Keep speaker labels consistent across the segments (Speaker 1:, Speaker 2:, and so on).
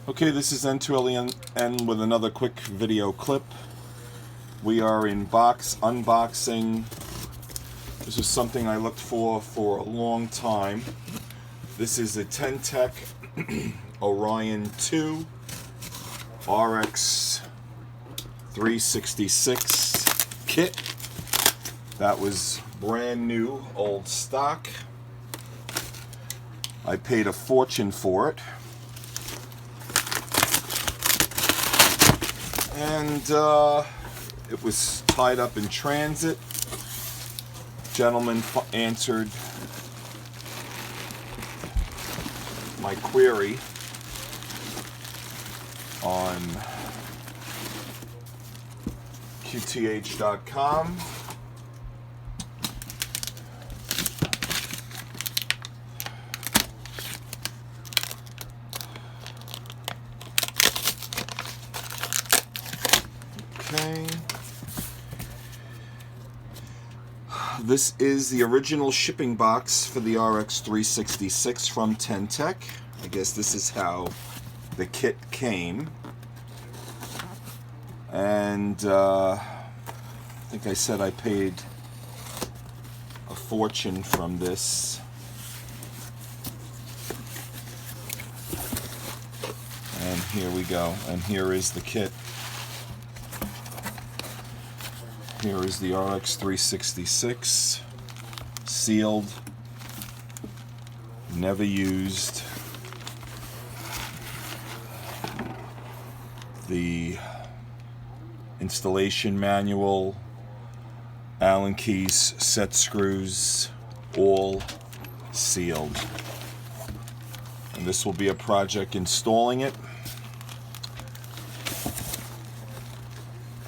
Speaker 1: Okay, this is N2LEN with another quick video clip. We are in box unboxing. This is something I looked for a long time. This is a Ten Tec Orion 2 RX-366 kit. That was brand new, old stock. I paid a fortune for it. And it was tied up in transit. Gentleman answered my query on qth.com. Okay. This is the original shipping box for the RX-366 from Ten Tec. I guess this is how the kit came. And I think I said I paid a fortune from this. And here we go. And here is the kit. Here is the RX-366, sealed, never used. The installation manual, Allen keys, set screws, all sealed. And this will be a project installing it.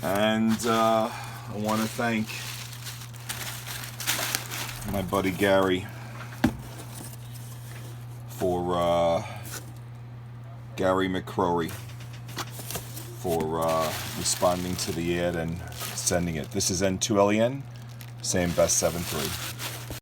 Speaker 1: And I want to thank my buddy Gary for Gary McCrory for responding to the ad and sending it. This is N2LEN, same best 7-3.